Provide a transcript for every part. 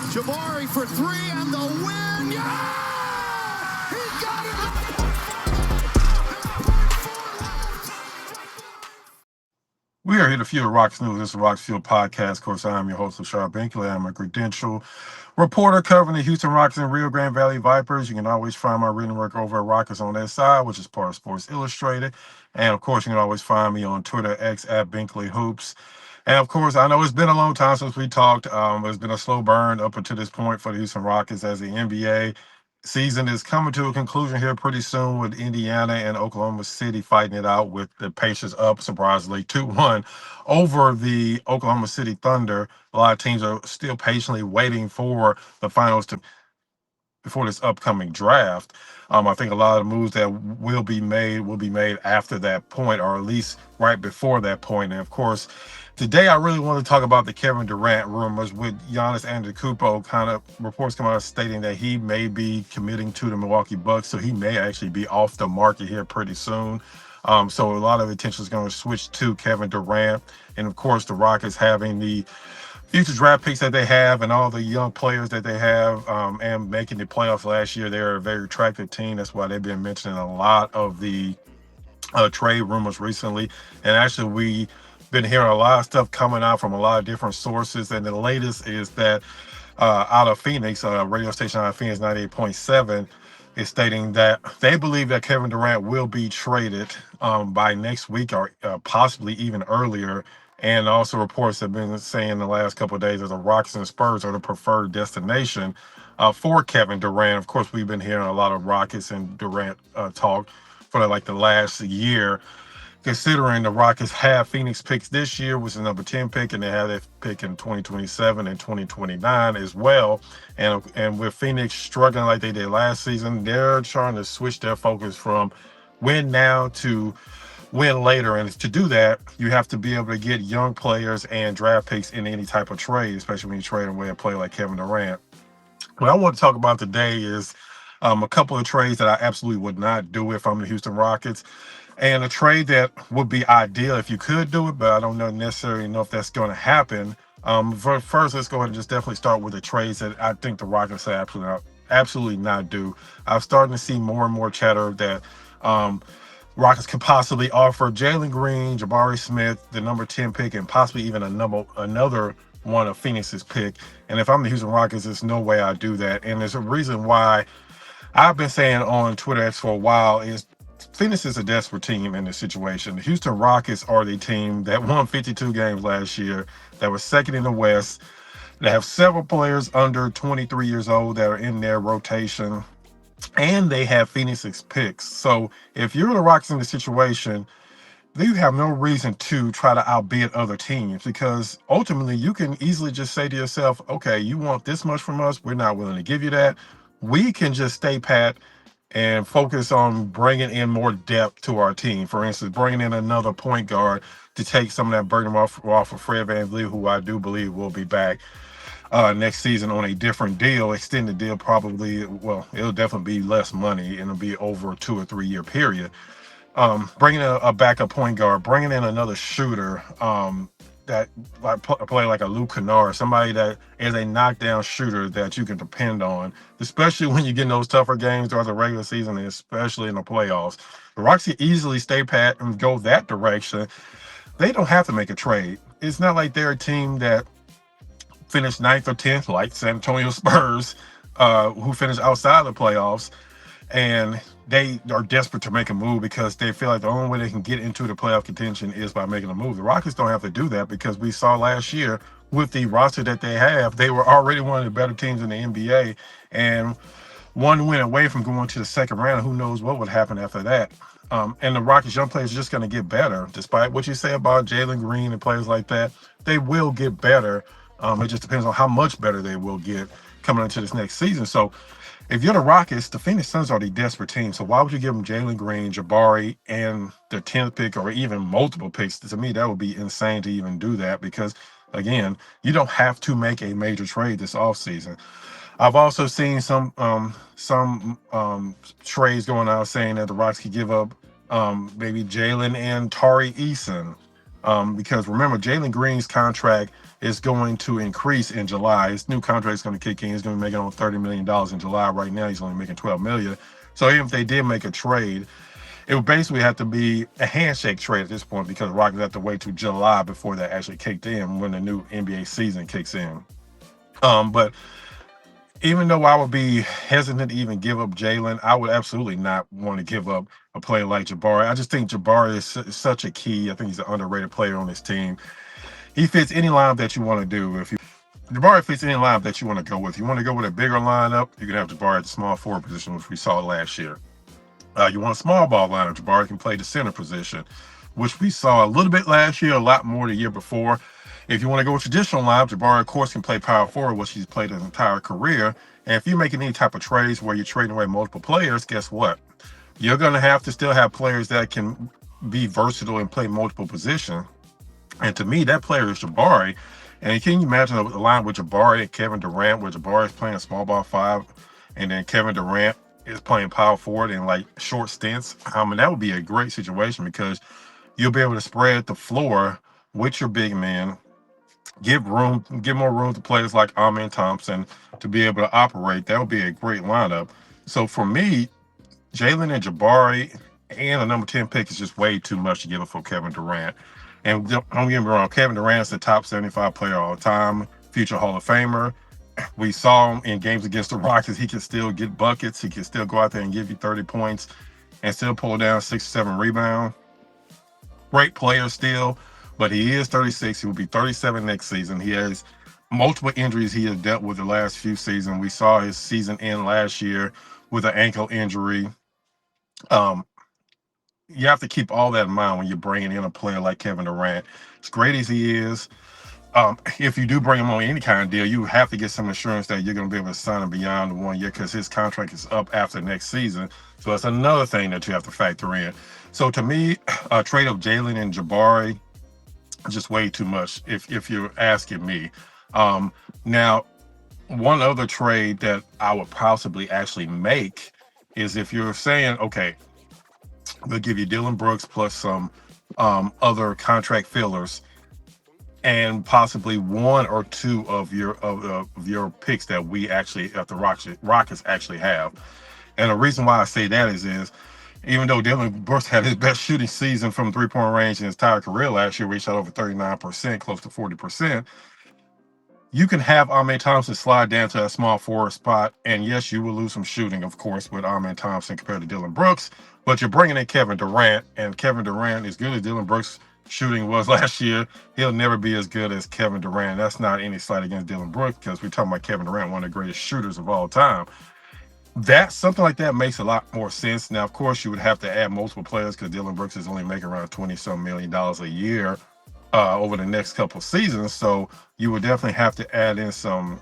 Jabari for three and the win. Yeah! He got it! We are here to Fuel the Rockets News. This is the Rockets Fuel Podcast. Of course, I am your host, Lashard Binkley. I'm a credential reporter covering the Houston Rockets and Rio Grande Valley Vipers. You can always find my written work over at Rockets on that side, which is part of Sports Illustrated. And of course, you can always find me on Twitter, X at Binkley Hoops. And of course, I know it's been a long time since we talked. It's been a slow burn up until this point for the Houston Rockets as the NBA season is coming to a conclusion here pretty soon with Indiana and Oklahoma City fighting it out with the Pacers up, surprisingly, 2-1 over the Oklahoma City Thunder. A lot of teams are still patiently waiting for the finals to before this upcoming draft. I think a lot of the moves that will be made after that point, or at least right before that point. And of course, today I really want to talk about the Kevin Durant rumors with Giannis Antetokounmpo. Kind of reports come out stating that he may be committing to the Milwaukee Bucks, so he may actually be off the market here pretty soon. So a lot of attention is going to switch to Kevin Durant, and of course the Rockets having the future draft picks that they have and all the young players that they have, and making the playoffs last year. They're a very attractive team. That's why they've been mentioning a lot of the trade rumors recently. And actually, we've been hearing a lot of stuff coming out from a lot of different sources. And the latest is that out of Phoenix, a radio station out of Phoenix 98.7 is stating that they believe that Kevin Durant will be traded by next week or possibly even earlier. And also reports have been saying the last couple of days that the Rockets and Spurs are the preferred destination for Kevin Durant. Of course, we've been hearing a lot of Rockets and Durant talk for like the last year, considering the Rockets have Phoenix picks this year, which is number 10 pick, and they have that pick in 2027 and 2029 as well. And with Phoenix struggling like they did last season, they're trying to switch their focus from win now to win later. And to do that, you have to be able to get young players and draft picks in any type of trade, especially when you trade away a player like Kevin Durant. What I want to talk about today is a couple of trades that I absolutely would not do if I'm the Houston Rockets, and a trade that would be ideal if you could do it, but I don't necessarily know if that's going to happen. First, let's go ahead and just definitely start with the trades that I think the Rockets say absolutely not do. I'm starting to see more and more chatter that Rockets could possibly offer Jalen Green, Jabari Smith, the number 10 pick, and possibly even another one of Phoenix's pick. And if I'm the Houston Rockets, there's no way I do that. And there's a reason why. I've been saying on Twitter X for a while is Phoenix is a desperate team in this situation. The Houston Rockets are the team that won 52 games last year, that was second in the West, that have several players under 23 years old that are in their rotation, and they have Phoenix's picks. So if you're the Rockets in the situation, you have no reason to try to outbid other teams, because ultimately you can easily just say to yourself, okay, you want this much from us, we're not willing to give you that. We can just stay pat and focus on bringing in more depth to our team. For instance, bringing in another point guard to take some of that burden off of Fred VanVleet, who I do believe will be back next season on a different deal, extended deal. Probably, well, it'll definitely be less money, and it'll be over a 2 or 3 year period. Bringing in a backup point guard, bringing in another shooter, that like play like a Luke Kennard, somebody that is a knockdown shooter that you can depend on, especially when you get in those tougher games throughout the regular season and especially in the playoffs. The Rockets can easily stay pat and go that direction. They don't have to make a trade. It's not like they're a team that finished 9th or 10th, like San Antonio Spurs, who finished outside the playoffs, and they are desperate to make a move because they feel like the only way they can get into the playoff contention is by making a move. The Rockets don't have to do that, because we saw last year with the roster that they have, they were already one of the better teams in the NBA, and one win away from going to the second round. Who knows what would happen after that? And the Rockets young players are just going to get better. Despite what you say about Jalen Green and players like that, they will get better. It just depends on how much better they will get coming into this next season. So if you're the Rockets, the Phoenix Suns are the desperate team. So why would you give them Jalen Green, Jabari, and their 10th pick, or even multiple picks? To me, that would be insane to even do that, because, again, you don't have to make a major trade this offseason. I've also seen some trades going out saying that the Rockets could give up maybe Jalen and Tari Eason, because remember, Jalen Green's contract is going to increase in July. His new contract is going to kick in. He's going to be making over $30 million in July. Right now, he's only making $12 million. So even if they did make a trade, it would basically have to be a handshake trade at this point, because the Rockets have to wait till July before that actually kicked in, when the new NBA season kicks in. But even though I would be hesitant to even give up Jalen, I would absolutely not want to give up a player like Jabari. I just think Jabari is such a key. I think he's an underrated player on this team. He fits any lineup that you want to do. Jabari fits any lineup that you want to go with. You want to go with a bigger lineup, you can have Jabari at the small forward position, which we saw last year. You want a small ball lineup, Jabari can play the center position, which we saw a little bit last year, a lot more the year before. If you want to go with traditional lineup, Jabari, of course, can play power forward, which he's played his entire career. And if you're making any type of trades where you're trading away multiple players, guess what? You're going to have to still have players that can be versatile and play multiple positions. And to me, that player is Jabari. And can you imagine a line with Jabari and Kevin Durant, where Jabari is playing a small ball 5, and then Kevin Durant is playing power forward in like short stints? That would be a great situation, because you'll be able to spread the floor with your big man, give more room to players like Amen Thompson to be able to operate. That would be a great lineup. So for me, Jalen and Jabari and a number 10 pick is just way too much to give up for Kevin Durant. And don't get me wrong, Kevin Durant's the top 75 player all time, future Hall of Famer. We saw him in games against the Rockets. He can still get buckets. He can still go out there and give you 30 points and still pull down 6 or 7 rebounds. Great player still, but he is 36. He will be 37 next season. He has multiple injuries he has dealt with the last few seasons. We saw his season end last year with an ankle injury. You have to keep all that in mind when you're bringing in a player like Kevin Durant. As great as he is, if you do bring him on any kind of deal, you have to get some assurance that you're going to be able to sign him beyond the 1 year, because his contract is up after next season. So that's another thing that you have to factor in. So to me, a trade of Jalen and Jabari, just way too much, if you're asking me. Now, one other trade that I would possibly actually make is if you're saying, okay, we'll give you Dylan Brooks plus some other contract fillers, and possibly 1 or 2 of your picks that we actually, at the Rockets actually have. And the reason why I say that is even though Dylan Brooks had his best shooting season from 3-point range in his entire career last year, we shot over 39%, close to 40%. You can have Amen Thompson slide down to a small forward spot, and yes, you will lose some shooting, of course, with Amen Thompson compared to Dylan Brooks, but you're bringing in Kevin Durant, and Kevin Durant, as good as Dylan Brooks' shooting was last year, he'll never be as good as Kevin Durant. That's not any slight against Dylan Brooks, because we're talking about Kevin Durant, one of the greatest shooters of all time. Something like that makes a lot more sense. Now, of course, you would have to add multiple players, because Dylan Brooks is only making around $20-some million a year over the next couple seasons. So you would definitely have to add in some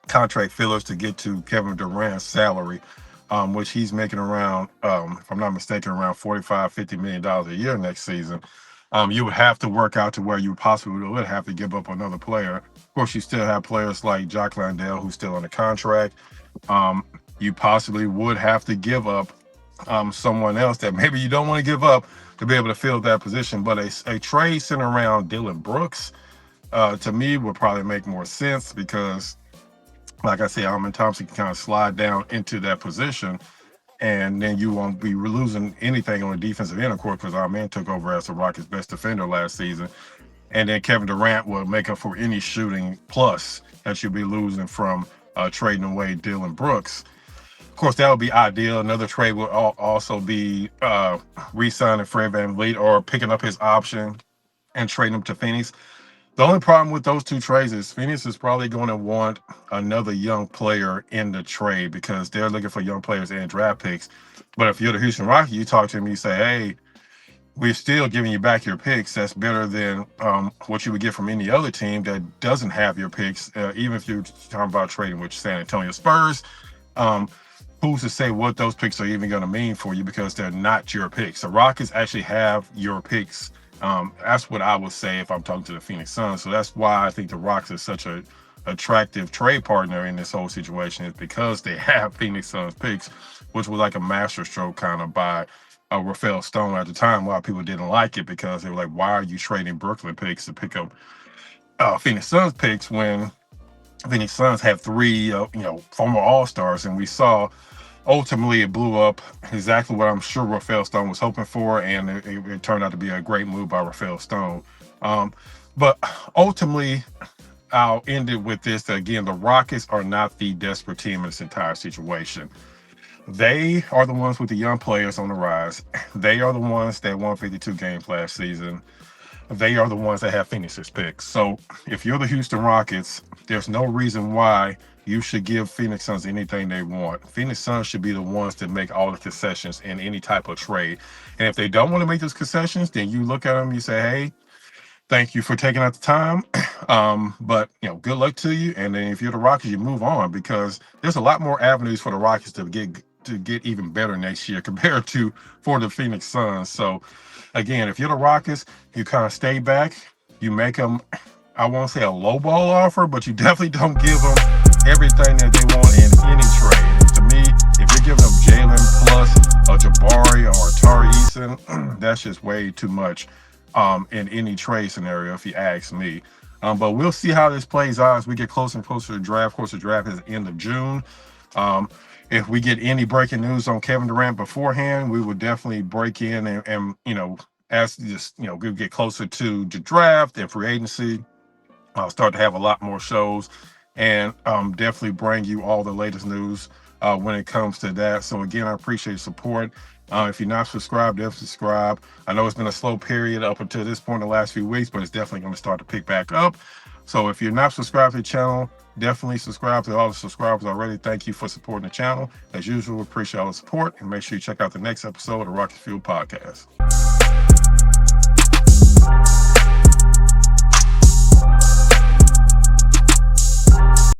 contract fillers to get to Kevin Durant's salary, which he's making around, if I'm not mistaken, around $45-50 million a year next season. You would have to work out to where you possibly would have to give up another player. Of course, you still have players like Jock Landale, who's still on the contract. You possibly would have to give up someone else that maybe you don't want to give up to be able to fill that position. But a trade centered around Dylan Brooks, to me, would probably make more sense, because, like I said, Amen Thompson can kind of slide down into that position, and then you won't be losing anything on the defensive end, of course, because Amen took over as the Rockets' best defender last season. And then Kevin Durant will make up for any shooting plus that you'll be losing from trading away Dylan Brooks. Of course, that would be ideal. Another trade would also be re-signing Fred VanVleet, or picking up his option and trading him to Phoenix. The only problem with those 2 trades is Phoenix is probably going to want another young player in the trade, because they're looking for young players and draft picks. But if you're the Houston Rockets, you talk to them, you say, hey, we're still giving you back your picks. That's better than what you would get from any other team that doesn't have your picks. Even if you're talking about trading with San Antonio Spurs, who's to say what those picks are even going to mean for you, because they're not your picks. The Rockets actually have your picks. That's what I would say if I'm talking to the Phoenix Suns. So that's why I think the Rockets is such a attractive trade partner in this whole situation, is because they have Phoenix Suns picks, which was like a masterstroke kind of by Rafael Stone at the time. A lot of people didn't like it, because they were like, why are you trading Brooklyn picks to pick up Phoenix Suns picks when Phoenix Suns have three, former All-Stars, and we saw ultimately it blew up exactly what I'm sure Rafael Stone was hoping for, and it turned out to be a great move by Rafael Stone. But ultimately, I'll end it with this. Again, the Rockets are not the desperate team in this entire situation. They are the ones with the young players on the rise. They are the ones that won 52 games last season. They are the ones that have Phoenix's picks. So if you're the Houston Rockets, there's no reason why you should give Phoenix Suns anything they want. Phoenix Suns should be the ones that make all the concessions in any type of trade. And if they don't want to make those concessions, then you look at them, you say, hey, thank you for taking out the time. But good luck to you. And then if you're the Rockets, you move on, because there's a lot more avenues for the Rockets to get even better next year compared to for the Phoenix Suns. So again, if you're the Rockets, you kind of stay back. You make them, I won't say a low ball offer, but you definitely don't give them everything that they want in any trade. To me, if you're giving them Jalen plus a Jabari or a Tari Eason, that's just way too much in any trade scenario, if you ask me. But we'll see how this plays out as we get closer and closer to the draft. Of course, the draft is the end of June. If we get any breaking news on Kevin Durant beforehand, we will definitely break in and as just we get closer to the draft and free agency, I'll start to have a lot more shows and definitely bring you all the latest news when it comes to that. So again, I appreciate your support. If you're not subscribed, definitely subscribe. I know it's been a slow period up until this point in the last few weeks, but it's definitely going to start to pick back up. So if you're not subscribed to the channel, definitely subscribe. To all the subscribers already, thank you for supporting the channel. As usual, appreciate all the support, and make sure you check out the next episode of the Rocket Fuel Podcast.